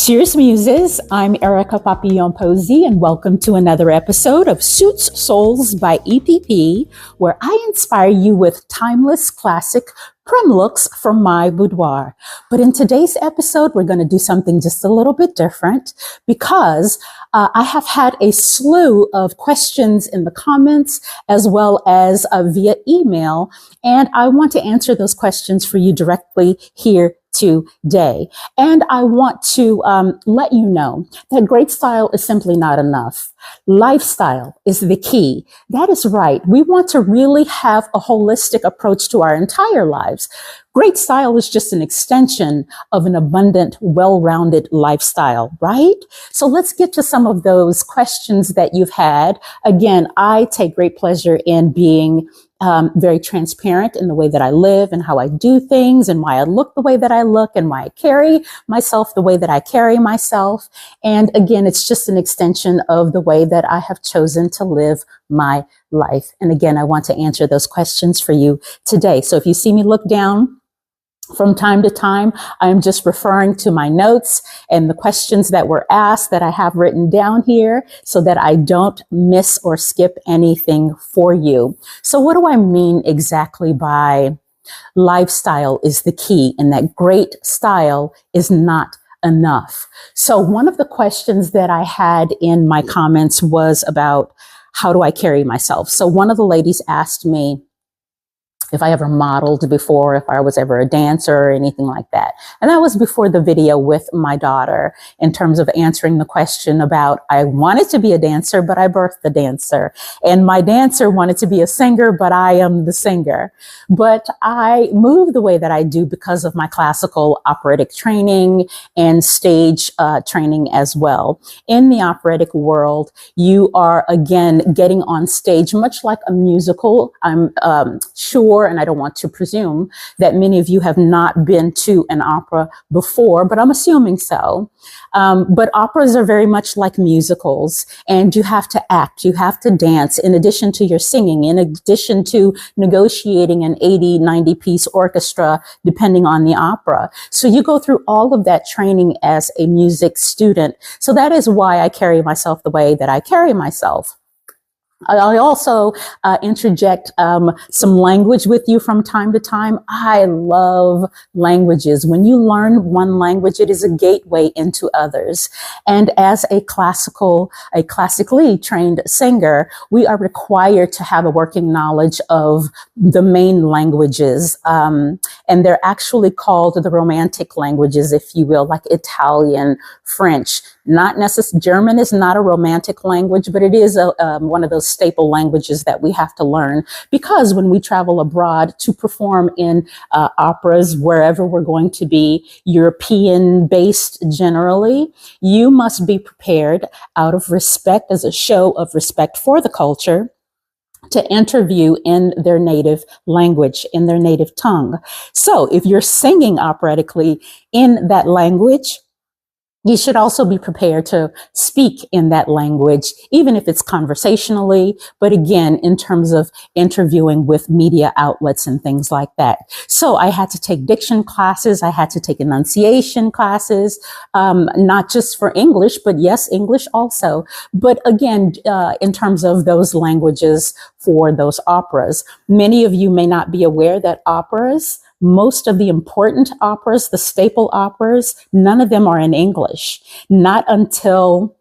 Cheers, Muses. I'm Erica Papillon-Posey, and welcome to another episode of Suits Souls by EPP, where I inspire you with timeless classic prim looks from my boudoir. But in today's episode, we're going to do something just a little bit different because I have had a slew of questions in the comments as well as via email, and I want to answer those questions for you directly here today. And I want to let you know that great style is simply not enough. Lifestyle is the key. That is right. We want to really have a holistic approach to our entire lives. Great style is just an extension of an abundant, well-rounded lifestyle, right? So let's get to some of those questions that you've had. Again, I take great pleasure in being very transparent in the way that I live and how I do things and why I look the way that I look and why I carry myself the way that I carry myself. And again, it's just an extension of the way that I have chosen to live my life. And again, I want to answer those questions for you today. So if you see me look down from time to time, I'm just referring to my notes and the questions that were asked that I have written down here so that I don't miss or skip anything for you. So what do I mean exactly by lifestyle is the key and that great style is not enough? So one of the questions that I had in my comments was about how do I carry myself? So one of the ladies asked me if I ever modeled before, if I was ever a dancer or anything like that. And that was before the video with my daughter in terms of answering the question about I wanted to be a dancer, but I birthed the dancer. And my dancer wanted to be a singer, but I am the singer. But I move the way that I do because of my classical operatic training and stage training as well. In the operatic world, you are again getting on stage, much like a musical. I'm sure, and I don't want to presume that many of you have not been to an opera before, but I'm assuming so. But operas are very much like musicals, and you have to act, you have to dance in addition to your singing, in addition to negotiating an 80, 90 piece orchestra, depending on the opera. So you go through all of that training as a music student. So that is why I carry myself the way that I carry myself. I also interject some language with you from time to time. I love languages. When you learn one language, it is a gateway into others. And as a classically trained singer, we are required to have a working knowledge of the main languages. And they're actually called the romantic languages, if you will, like Italian, French. Not necessarily, German is not a romantic language, but it is one of those staple languages that we have to learn because when we travel abroad to perform in operas, wherever we're going to be, European based generally, you must be prepared out of respect, as a show of respect for the culture, to interview in their native language, in their native tongue. So if you're singing operatically in that language, you should also be prepared to speak in that language, even if it's conversationally, but again, in terms of interviewing with media outlets and things like that. So I had to take diction classes. I had to take enunciation classes, not just for English, but yes, English also. But again, in terms of those languages for those operas, many of you may not be aware that operas, most of the important operas, the staple operas, none of them are in English. Not until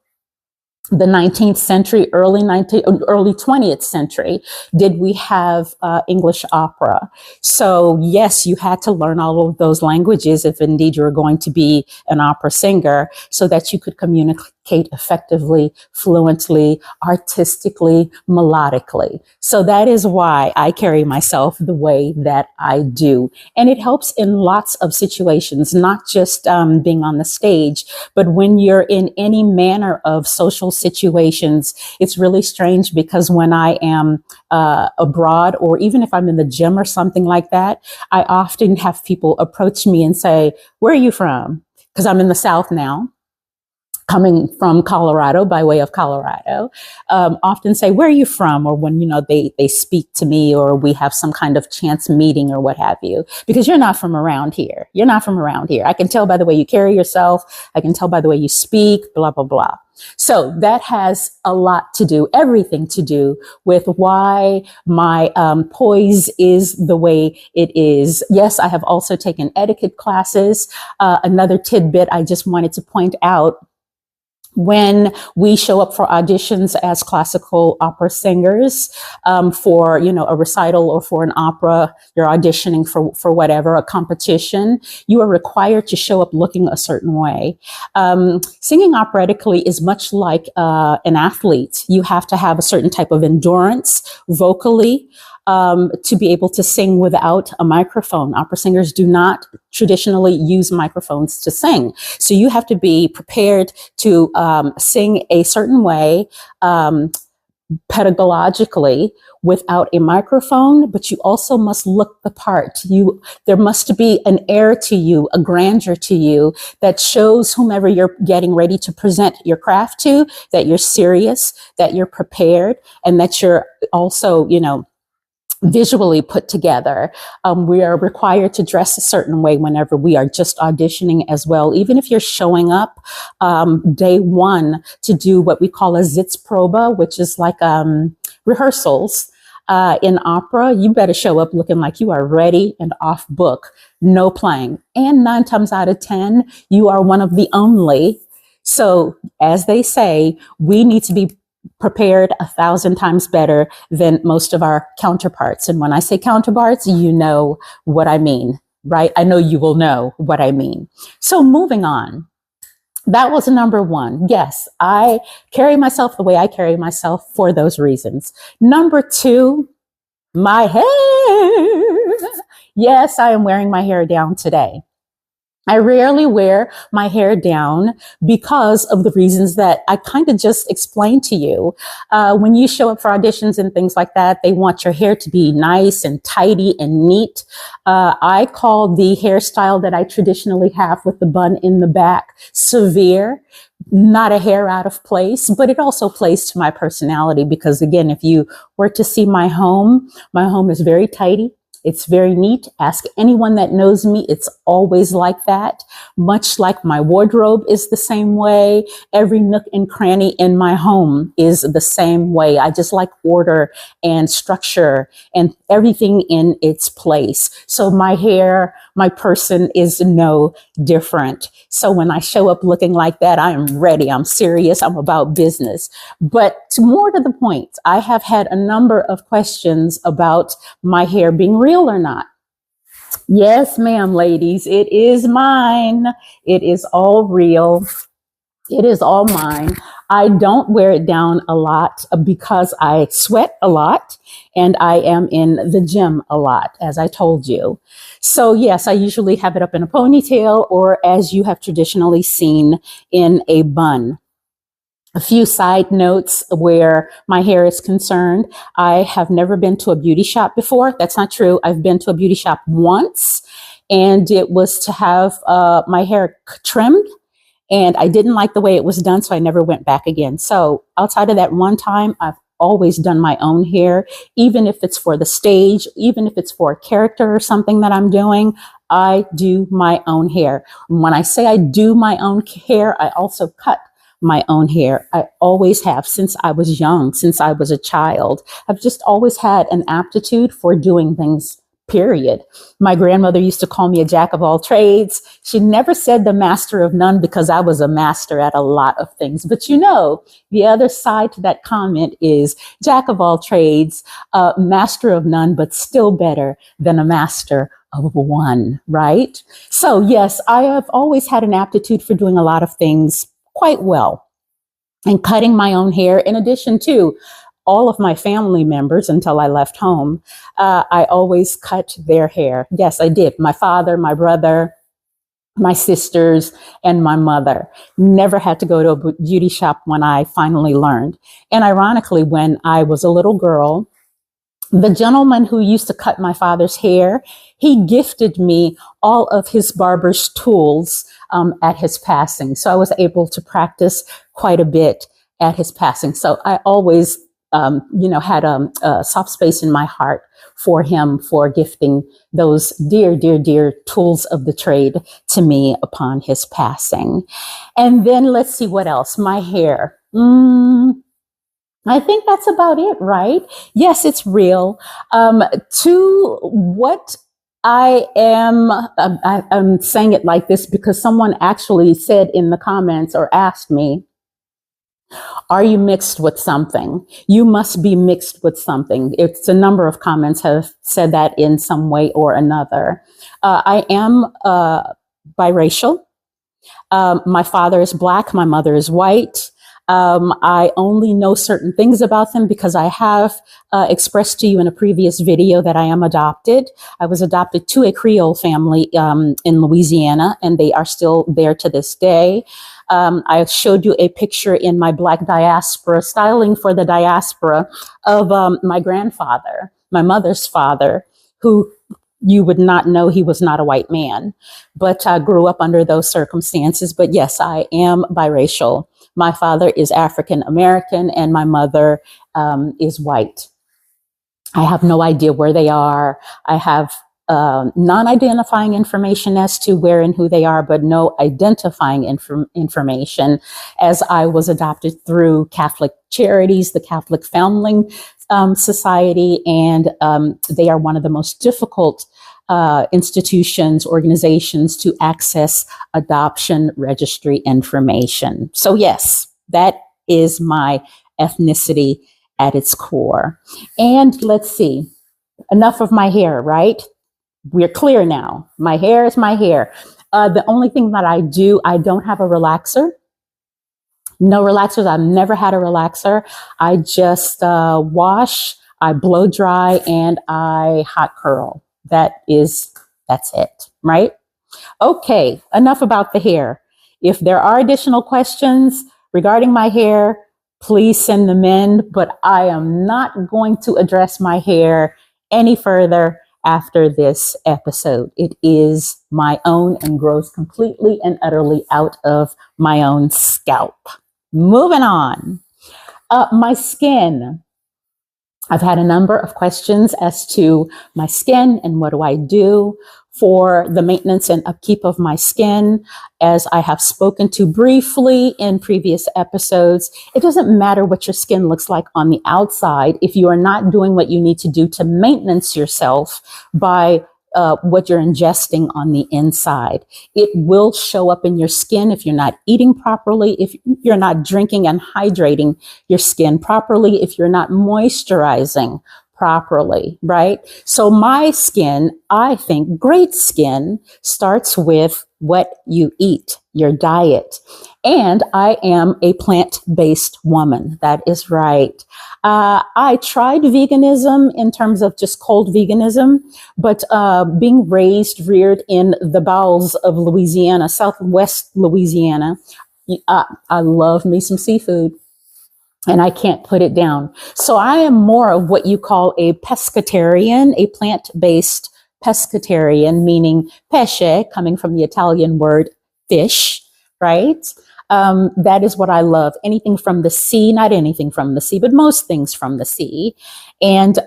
the 19th century, early 20th century, did we have English opera. So yes, you had to learn all of those languages if indeed you were going to be an opera singer so that you could communicate effectively, fluently, artistically, melodically. So that is why I carry myself the way that I do. And it helps in lots of situations, not just being on the stage, but when you're in any manner of social situations. It's really strange because when I am abroad, or even if I'm in the gym or something like that, I often have people approach me and say, "Where are you from?" Because I'm in the South now. coming from Colorado, by way of Colorado, often say, where are you from? Or when, they speak to me, or we have some kind of chance meeting or what have you, because you're not from around here. You're not from around here. I can tell by the way you carry yourself. I can tell by the way you speak, blah, blah, blah. So that has a lot to do, everything to do with why my poise is the way it is. Yes, I have also taken etiquette classes. Another tidbit I just wanted to point out: when we show up for auditions as classical opera singers, for, a recital or for an opera, you're auditioning for whatever, a competition, you are required to show up looking a certain way. Singing operatically is much like an athlete. You have to have a certain type of endurance vocally, to be able to sing without a microphone. Opera singers do not traditionally use microphones to sing. So you have to be prepared to sing a certain way, pedagogically, without a microphone, but you also must look the part. There must be an air to you, a grandeur to you that shows whomever you're getting ready to present your craft to, that you're serious, that you're prepared, and that you're also, visually put together. We are required to dress a certain way whenever we are just auditioning as well. Even if you're showing up day one to do what we call a Sitzprobe, which is like rehearsals in opera, you better show up looking like you are ready and off book, no playing. And 9 times out of 10, you are one of the only. So as they say, we need to be prepared 1,000 times better than most of our counterparts. And when I say counterparts, you know what I mean, right? I know you will know what I mean. So moving on. That was number one. Yes, I carry myself the way I carry myself for those reasons. Number two, my hair. Yes, I am wearing my hair down today. I rarely wear my hair down because of the reasons that I kind of just explained to you. When you show up for auditions and things like that, they want your hair to be nice and tidy and neat. I call the hairstyle that I traditionally have with the bun in the back severe, not a hair out of place, but it also plays to my personality because, again, if you were to see my home is very tidy. It's very neat. Ask anyone that knows me. It's always like that. Much like my wardrobe is the same way. Every nook and cranny in my home is the same way. I just like order and structure and everything in its place. So my hair, my person is no different. So when I show up looking like that, I am ready. I'm serious. I'm about business. But more to the point, I have had a number of questions about my hair being real or not. Yes, ma'am, ladies, it is mine. It is all real. It is all mine. I don't wear it down a lot because I sweat a lot and I am in the gym a lot, as I told you. So yes, I usually have it up in a ponytail or, as you have traditionally seen, in a bun. A few side notes where my hair is concerned. I have never been to a beauty shop before. That's not true. I've been to a beauty shop once, and it was to have my hair trimmed. And I didn't like the way it was done, so I never went back again. So outside of that one time, I've always done my own hair, even if it's for the stage, even if it's for a character or something that I'm doing. I do my own hair. When I say I do my own hair, I also cut my own hair. I always have since I was young, since I was a child. I've just always had an aptitude for doing things, period. My grandmother used to call me a jack of all trades. She never said the master of none because I was a master at a lot of things. But the other side to that comment is jack of all trades, master of none, but still better than a master of one, right? So yes, I have always had an aptitude for doing a lot of things quite well, and cutting my own hair, in addition to all of my family members until I left home. I always cut their hair. Yes, I did. My father, my brother, my sisters, and my mother. Never had to go to a beauty shop when I finally learned. And ironically, when I was a little girl, the gentleman who used to cut my father's hair, he gifted me all of his barber's tools at his passing. So I was able to practice quite a bit at his passing. So I always, had a soft space in my heart for him, for gifting those dear, dear, dear tools of the trade to me upon his passing. And then let's see what else. My hair. I think that's about it, right? Yes, it's real. To what I'm saying it like this because someone actually said in the comments or asked me, are you mixed with something? You must be mixed with something. It's a number of comments have said that in some way or another. I am biracial. My father is Black. My mother is white. I only know certain things about them because I have expressed to you in a previous video that I am adopted. I was adopted to a Creole family in Louisiana, and they are still there to this day. I showed you a picture in my Black diaspora, styling for the diaspora, of my grandfather, my mother's father, who you would not know he was not a white man, but grew up under those circumstances. But yes, I am biracial. My father is African American and my mother is white. I have no idea where they are. I have non-identifying information as to where and who they are, but no identifying information, as I was adopted through Catholic Charities, the Catholic Foundling Society, and they are one of the most difficult institutions, organizations to access adoption registry information. So yes, that is my ethnicity at its core. And let's see, enough of my hair, right? We're clear now. My hair is my hair. The only thing that I don't have a relaxer. No relaxers. I've never had a relaxer. I just wash, I blow dry, and I hot curl. That's it, right? Okay, enough about the hair. If there are additional questions regarding my hair, please send them in, but I am not going to address my hair any further after this episode. It is my own and grows completely and utterly out of my own scalp. Moving on. My skin. I've had a number of questions as to my skin and what do I do for the maintenance and upkeep of my skin. As I have spoken to briefly in previous episodes, it doesn't matter what your skin looks like on the outside if you are not doing what you need to do to maintenance yourself by what you're ingesting on the inside. It will show up in your skin if you're not eating properly, if you're not drinking and hydrating your skin properly, if you're not moisturizing properly, right? So my skin, I think great skin starts with what you eat, your diet. And I am a plant-based woman. That is right. I tried veganism in terms of just cold veganism, but being reared in the bowels of Louisiana, Southwest Louisiana, I love me some seafood. And I can't put it down. So I am more of what you call a pescatarian, a plant-based pescatarian, meaning pesce, coming from the Italian word fish, right? That is what I love. Anything from the sea, not anything from the sea, but most things from the sea. And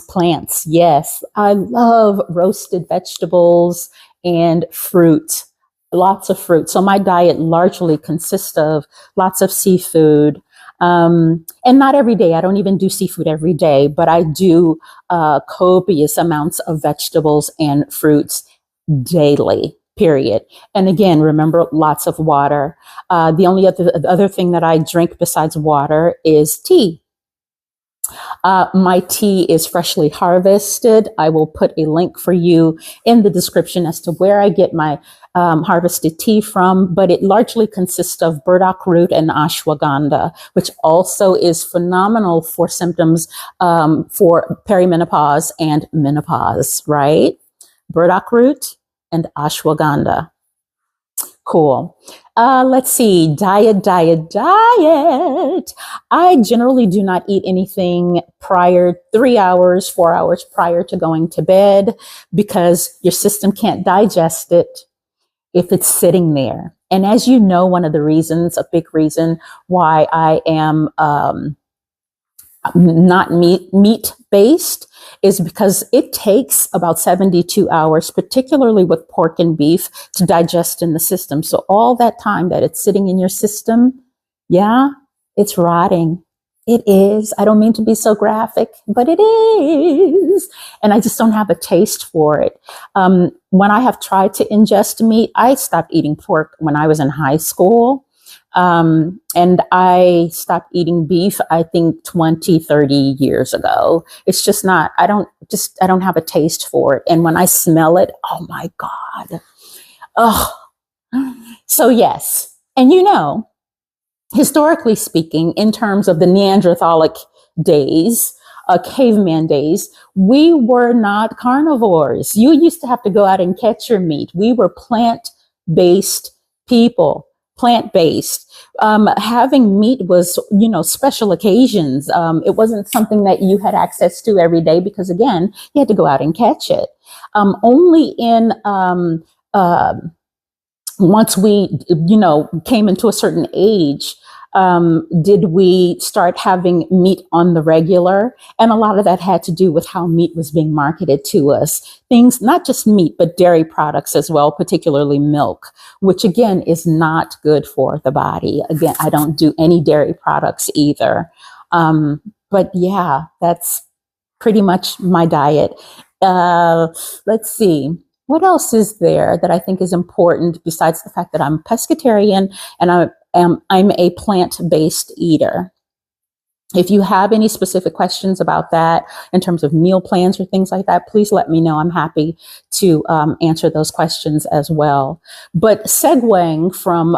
plants, yes. I love roasted vegetables and fruit, lots of fruit. So my diet largely consists of lots of seafood, and not every day. I don't even do seafood every day, but I do copious amounts of vegetables and fruits daily, period. And again, remember, lots of water. The only other thing that I drink besides water is tea. My tea is freshly harvested. I will put a link for you in the description as to where I get my harvested tea from, but it largely consists of burdock root and ashwagandha, which also is phenomenal for symptoms for perimenopause and menopause, right? Burdock root and ashwagandha. Cool. Let's see. Diet. I generally do not eat anything 3 hours, 4 hours prior to going to bed because your system can't digest it. if it's sitting there. And as you know, one of the reasons, a big reason why I am not meat based is because it takes about 72 hours, particularly with pork and beef, to digest in the system. So all that time that it's sitting in your system, yeah, it's rotting. It is. I don't mean to be so graphic, but it is. And I just don't have a taste for it. When I have tried to ingest meat, I stopped eating pork when I was in high school. And I stopped eating beef, I think 20, 30 years ago. It's just not, I don't have a taste for it. And when I smell it, oh my God. Oh, so yes. And you know, historically speaking, in terms of the Neanderthalic days, caveman days, we were not carnivores. You used to have to go out and catch your meat. We were plant-based people. Plant-based. Having meat was, you know, special occasions. It wasn't something that you had access to every day because, again, you had to go out and catch it. Only in once we, you know, came into a certain age, did we start having meat on the regular? And a lot of that had to do with how meat was being marketed to us. Things, not just meat, but dairy products as well, particularly milk, which again is not good for the body. Again, I don't do any dairy products either. But yeah, that's pretty much my diet. Let's see. What else is there that I think is important besides the fact that I'm pescatarian and I'm a plant-based eater? If you have any specific questions about that in terms of meal plans or things like that, please let me know. I'm happy to answer those questions as well. But segueing from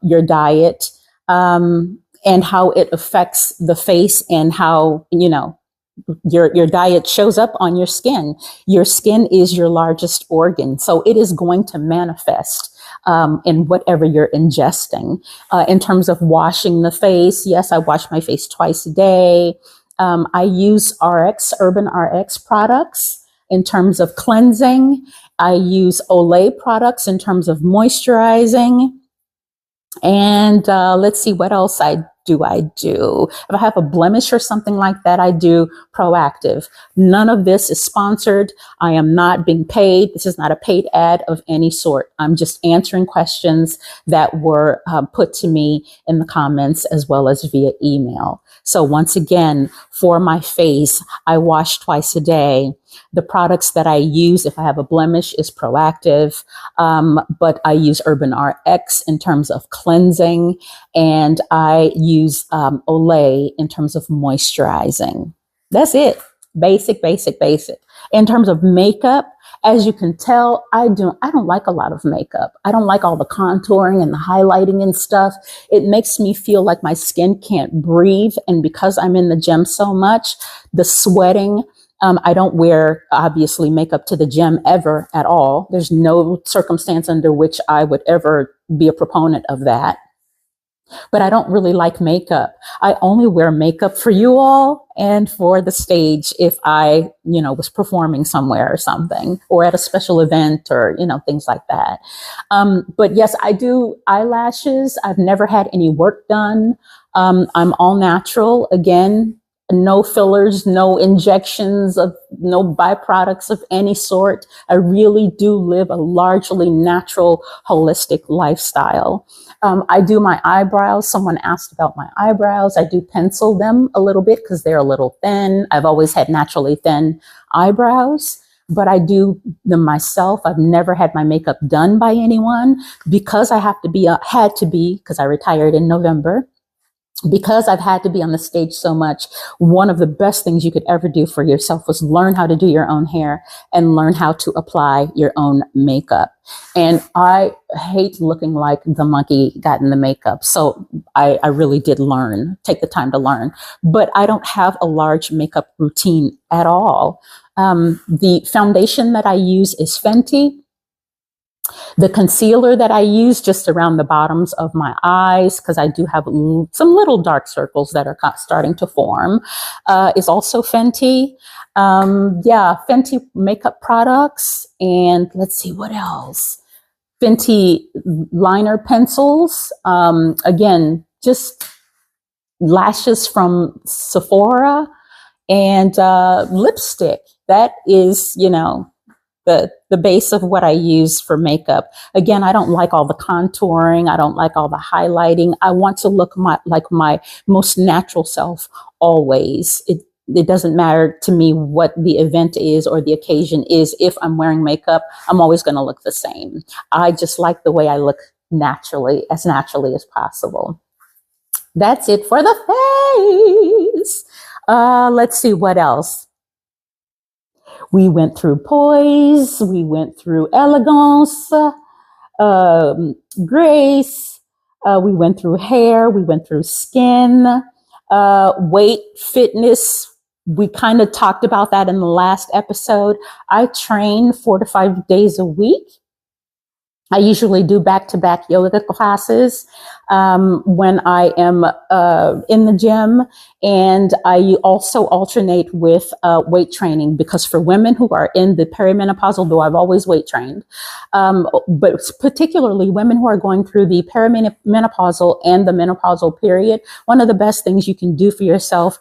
your diet and how it affects the face and how, you know, your diet shows up on your skin. Your skin is your largest organ, so it is going to manifest in whatever you're ingesting. In terms of washing the face, yes, I wash my face twice a day. I use Urban RX products in terms of cleansing. I use Olay products in terms of moisturizing. And let's see what else I do. If I have a blemish or something like that, I do Proactive. None of this is sponsored. I am not being paid. This is not a paid ad of any sort. I'm just answering questions that were put to me in the comments as well as via email. So once again, for my face, I wash twice a day. The products that I use if I have a blemish is Proactive, but I use Urban RX in terms of cleansing, and I use Olay in terms of moisturizing. That's it. Basic. In terms of makeup, as you can tell, I don't like a lot of makeup. I don't like all the contouring and the highlighting and stuff. It makes me feel like my skin can't breathe. And because I'm in the gym so much, the sweating, I don't wear, obviously, makeup to the gym ever at all. There's no circumstance under which I would ever be a proponent of that. But I don't really like makeup. I only wear makeup for you all and for the stage if I, you know, was performing somewhere or something, or at a special event or, you know, things like that. But yes, I do eyelashes. I've never had any work done. I'm all natural. Again, no fillers, no injections of, no byproducts of any sort. I really do live a largely natural, holistic lifestyle. I do my eyebrows. Someone asked about my eyebrows. I do pencil them a little bit because they're a little thin. I've always had naturally thin eyebrows, but I do them myself. I've never had my makeup done by anyone because I had to be, because I retired in November. Because I've had to be on the stage so much, one of the best things you could ever do for yourself was learn how to do your own hair and learn how to apply your own makeup. And I hate looking like the monkey got in the makeup. So I really did take the time to learn. But I don't have a large makeup routine at all. The foundation that I use is Fenty. The concealer that I use just around the bottoms of my eyes, because I do have some little dark circles that are starting to form, is also Fenty. Fenty makeup products. And let's see what else. Fenty liner pencils. Again, just lashes from Sephora, and lipstick. That is, the base of what I use for makeup. Again, I don't like all the contouring. I don't like all the highlighting. I want to look like my most natural self always. It doesn't matter to me what the event is or the occasion is. If I'm wearing makeup, I'm always going to look the same. I just like the way I look naturally as possible. That's it for the face. Let's see what else. We went through poise, we went through elegance, grace, we went through hair, we went through skin, weight, fitness. We kind of talked about that in the last episode. I train 4 to 5 days a week. I usually do back-to-back yoga classes when I am in the gym, and I also alternate with weight training, because for women who are in the perimenopausal, though I've always weight trained, but particularly women who are going through the perimenopausal and the menopausal period, one of the best things you can do for yourself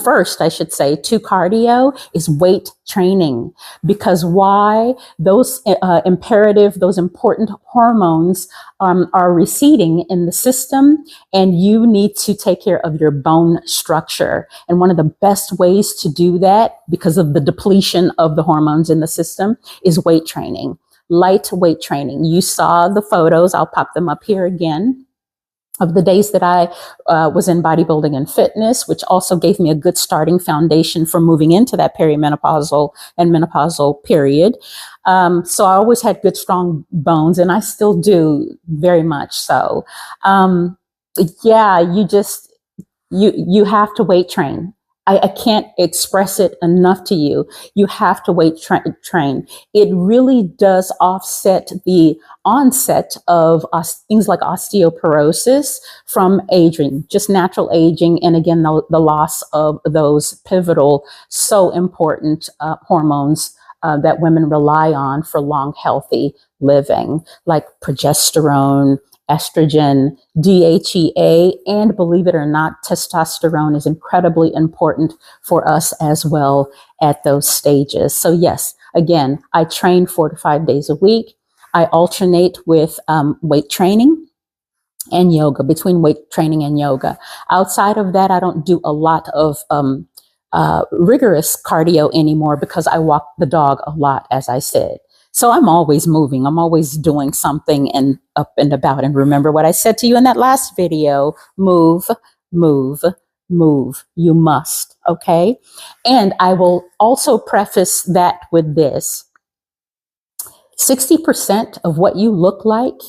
first, I should say, to cardio is weight training. Because why? Those those important hormones are receding in the system, and you need to take care of your bone structure. And one of the best ways to do that, because of the depletion of the hormones in the system, is weight training, light weight training. You saw the photos. I'll pop them up here again, of the days that I was in bodybuilding and fitness, which also gave me a good starting foundation for moving into that perimenopausal and menopausal period. So I always had good, strong bones, and I still do, very much so. You have to weight train. I can't express it enough to you. You have to weight train. It really does offset the onset of things like osteoporosis from aging, just natural aging. And again, the loss of those pivotal, so important hormones that women rely on for long, healthy living, like progesterone, estrogen, DHEA, and believe it or not, testosterone is incredibly important for us as well at those stages. So yes, again, I train 4 to 5 days a week. I alternate with weight training and yoga, between weight training and yoga. Outside of that, I don't do a lot of rigorous cardio anymore, because I walk the dog a lot, as I said. So I'm always moving. I'm always doing something and up and about. And remember what I said to you in that last video: move, move, move. You must. Okay. And I will also preface that with this: 60% of what you look like,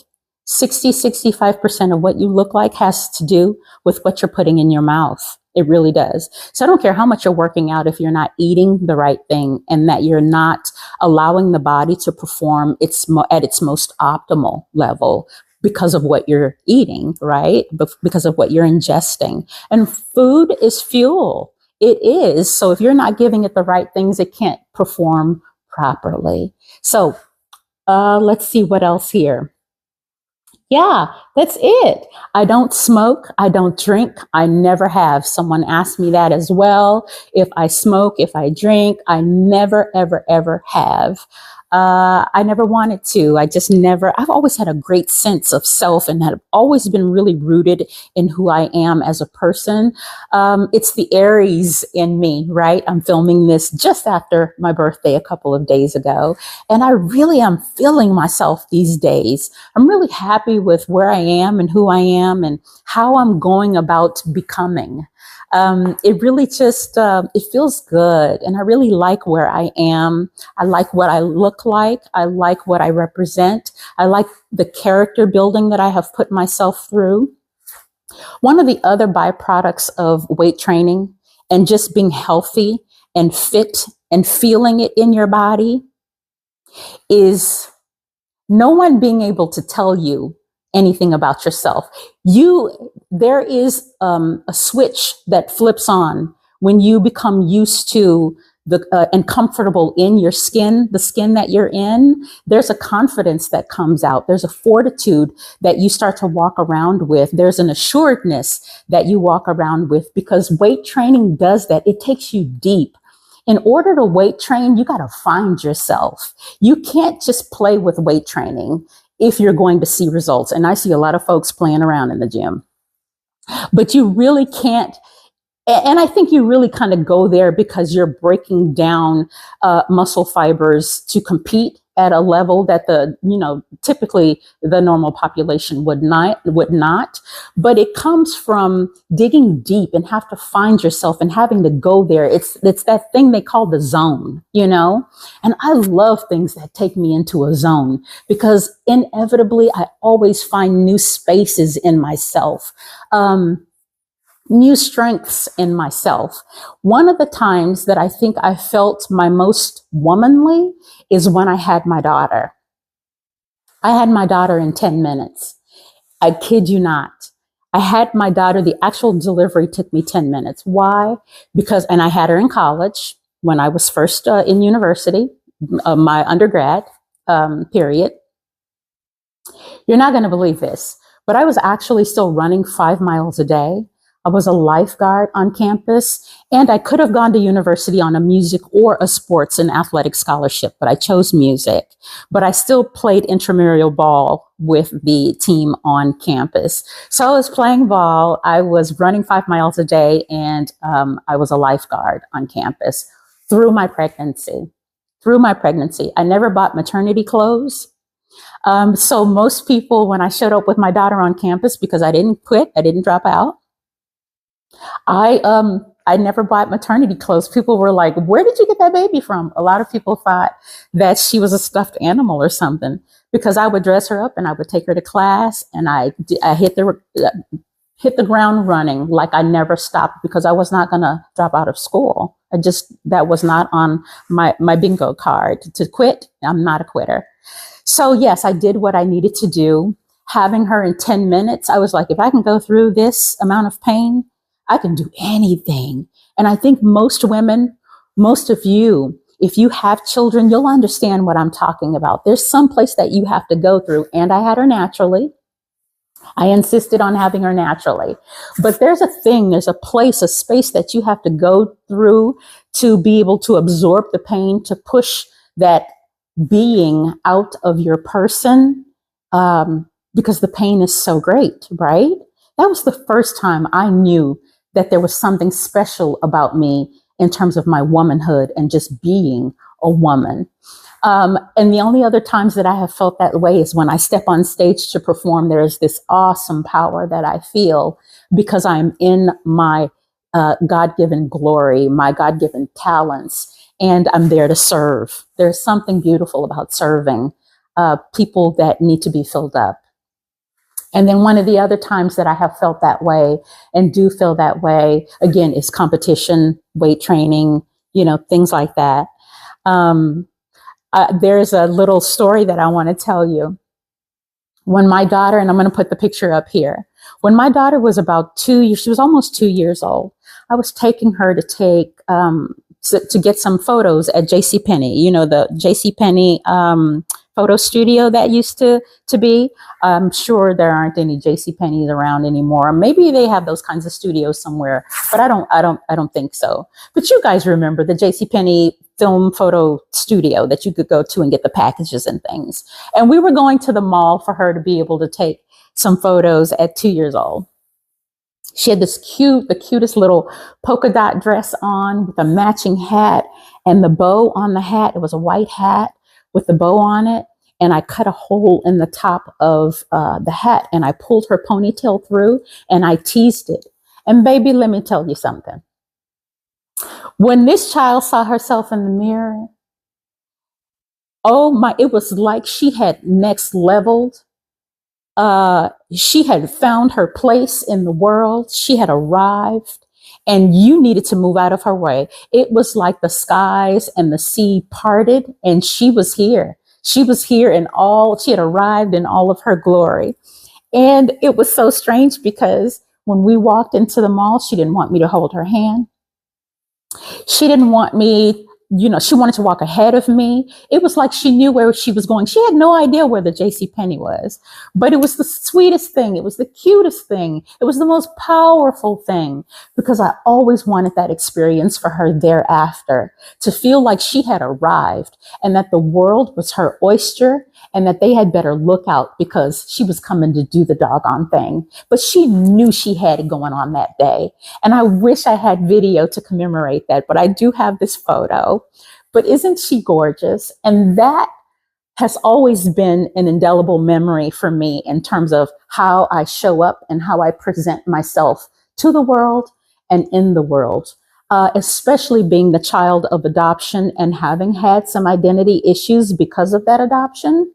65% of what you look like has to do with what you're putting in your mouth. It really does. So I don't care how much you're working out if you're not eating the right thing, and that you're not allowing the body to perform at its most optimal level because of what you're eating, right? Because of what you're ingesting. And food is fuel. It is. So if you're not giving it the right things, it can't perform properly. So let's see what else here. Yeah, that's it. I don't smoke. I don't drink. I never have. Someone asked me that as well. If I smoke, if I drink, I never, ever, ever have. I never wanted to. I've always had a great sense of self, and have always been really rooted in who I am as a person. It's the Aries in me, right? I'm filming this just after my birthday a couple of days ago, and I really am feeling myself these days. I'm really happy with where I am and who I am and how I'm going about becoming. It really just, it feels good. And I really like where I am. I like what I look like. I like what I represent. I like the character building that I have put myself through. One of the other byproducts of weight training and just being healthy and fit and feeling it in your body is no one being able to tell you anything about yourself. There is a switch that flips on when you become used to and comfortable in your skin, the skin that you're in, there's a confidence that comes out. There's a fortitude that you start to walk around with. There's an assuredness that you walk around with, because weight training does that. It takes you deep. In order to weight train, you got to find yourself. You can't just play with weight training if you're going to see results. And I see a lot of folks playing around in the gym, but you really can't. And I think you really kind of go there because you're breaking down muscle fibers to compete at a level that typically the normal population would not. But it comes from digging deep and have to find yourself and having to go there. It's that thing they call the zone, and I love things that take me into a zone, because inevitably I always find new spaces in myself. New strengths in myself. One of the times that I think I felt my most womanly is when I had my daughter. I had my daughter in 10 minutes. I kid you not. I had my daughter, the actual delivery took me 10 minutes. Why? And I had her in college when I was first in university, my undergrad period. You're not going to believe this, but I was actually still running 5 miles a day. I was a lifeguard on campus, and I could have gone to university on a music or a sports and athletic scholarship, but I chose music. But I still played intramural ball with the team on campus. So I was playing ball, I was running 5 miles a day, and I was a lifeguard on campus through my pregnancy. I never bought maternity clothes. So most people, when I showed up with my daughter on campus, because I didn't quit, I didn't drop out, I never bought maternity clothes. People were like, "Where did you get that baby from?" A lot of people thought that she was a stuffed animal or something, because I would dress her up and I would take her to class, and I hit the ground running like I never stopped, because I was not going to drop out of school. That was not on my bingo card to quit. I'm not a quitter. So yes, I did what I needed to do. Having her in 10 minutes, I was like, if I can go through this amount of pain, I can do anything. And I think most women, most of you, if you have children, you'll understand what I'm talking about. There's some place that you have to go through. And I had her naturally. I insisted on having her naturally. But there's a place, a space that you have to go through to be able to absorb the pain, to push that being out of your person, because the pain is so great, right? That was the first time I knew that there was something special about me in terms of my womanhood and just being a woman. And the only other times that I have felt that way is when I step on stage to perform. There is this awesome power that I feel because I'm in my God-given glory, my God-given talents, and I'm there to serve. There's something beautiful about serving people that need to be filled up. And then one of the other times that I have felt that way and do feel that way, again, is competition, weight training, things like that. There's a little story that I want to tell you. When my daughter, and I'm going to put the picture up here, when my daughter was about 2 years, she was almost 2 years old, I was taking her to get some photos at JCPenney, the JCPenney photo studio that used to be. I'm sure there aren't any JCPenney's around anymore. Maybe they have those kinds of studios somewhere, but I don't think so. But you guys remember the JCPenney film photo studio that you could go to and get the packages and things. And we were going to the mall for her to be able to take some photos at 2 years old. She had the cutest little polka dot dress on with a matching hat, and the bow on the hat. It was a white hat with the bow on it. And I cut a hole in the top of the hat, and I pulled her ponytail through, and I teased it. And baby, let me tell you something. When this child saw herself in the mirror, it was like she had next leveled. She had found her place in the world. She had arrived, and you needed to move out of her way. It was like the skies and the sea parted, and she was here. She was here she had arrived in all of her glory. And it was so strange because when we walked into the mall, she didn't want me to hold her hand. She didn't want me she wanted to walk ahead of me. It was like she knew where she was going. She had no idea where the JCPenney was, but it was the sweetest thing. It was the cutest thing. It was the most powerful thing, because I always wanted that experience for her thereafter, to feel like she had arrived and that the world was her oyster, and that they had better look out because she was coming to do the doggone thing. But she knew she had it going on that day. And I wish I had video to commemorate that, but I do have this photo. But isn't she gorgeous? And that has always been an indelible memory for me in terms of how I show up and how I present myself to the world and in the world. Especially being the child of adoption and having had some identity issues because of that adoption.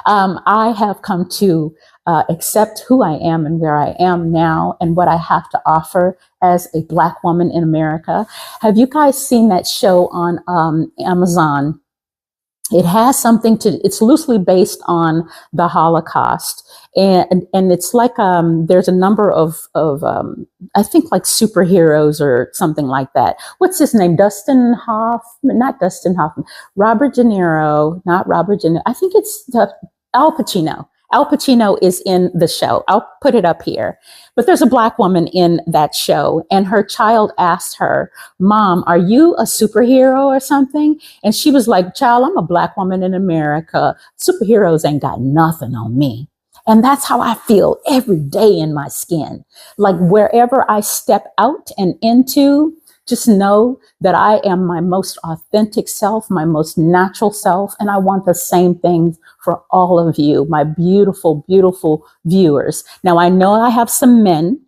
I have come to accept who I am and where I am now and what I have to offer as a Black woman in America. Have you guys seen that show on Amazon? It has something it's loosely based on the Holocaust. And it's like, there's a number of I think like superheroes or something like that. What's his name? Not Dustin Hoffman, Robert De Niro, not Robert De Niro. I think it's Al Pacino. Al Pacino is in the show. I'll put it up here. But there's a Black woman in that show, and her child asked her, "Mom, are you a superhero or something?" And she was like, "Child, I'm a Black woman in America. Superheroes ain't got nothing on me." And that's how I feel every day in my skin. Like wherever I step out and into, just know that I am my most authentic self, my most natural self. And I want the same thing for all of you, my beautiful, beautiful viewers. Now, I know I have some men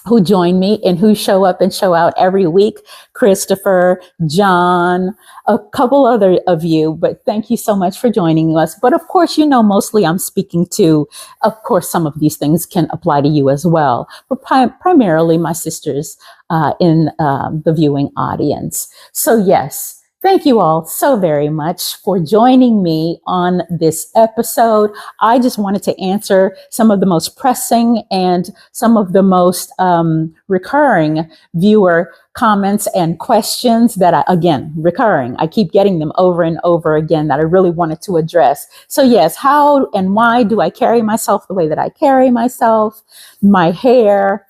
who join me and who show up and show out every week. Christopher, John, a couple other of you, but thank you so much for joining us. But of course, mostly I'm speaking to, of course, some of these things can apply to you as well, but primarily my sisters in the viewing audience. So yes, thank you all so very much for joining me on this episode. I just wanted to answer some of the most pressing and some of the most recurring viewer comments and questions that recurring. I keep getting them over and over again that I really wanted to address. So yes, how and why do I carry myself the way that I carry myself? My hair,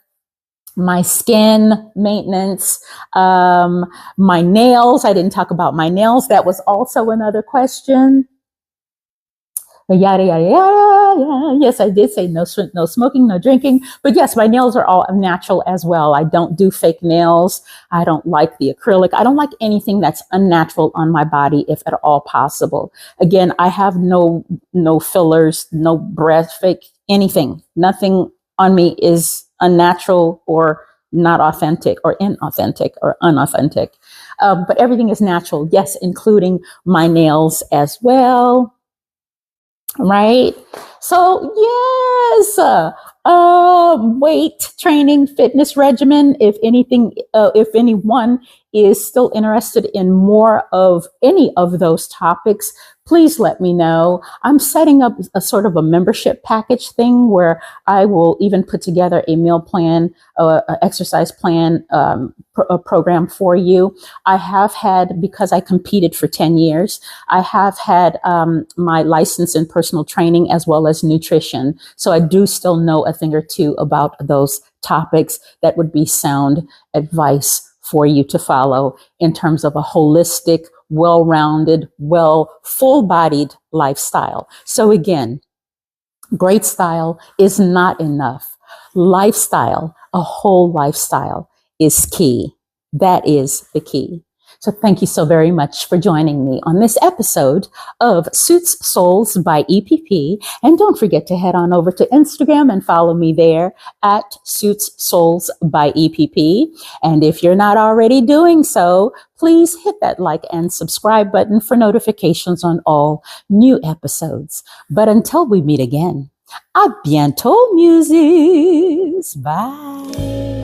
my skin maintenance, my nails. I didn't talk about my nails. That was also another question. Yada, yada, yada. Yes, I did say no smoking, no drinking. But yes, my nails are all natural as well. I don't do fake nails. I don't like the acrylic. I don't like anything that's unnatural on my body if at all possible. Again, I have no fillers, no breath, fake, anything. Nothing on me is unnatural or not authentic or inauthentic or unauthentic. But everything is natural. Yes, including my nails as well. Right? So yes, weight training, fitness regimen. If anyone is still interested in more of any of those topics, please let me know. I'm setting up a sort of a membership package thing where I will even put together a meal plan, an exercise plan, a program for you. I have had, because I competed for 10 years, I have had my license in personal training as well as nutrition. So I do still know a thing or two about those topics that would be sound advice for you to follow in terms of a holistic, well-rounded, full-bodied lifestyle. So again, great style is not enough. Lifestyle, a whole lifestyle, is key. That is the key. So thank you so very much for joining me on this episode of Suits Souls by EPP. And don't forget to head on over to Instagram and follow me there at Suits Souls by EPP. And if you're not already doing so, please hit that like and subscribe button for notifications on all new episodes. But until we meet again, à bientôt, Muses. Bye.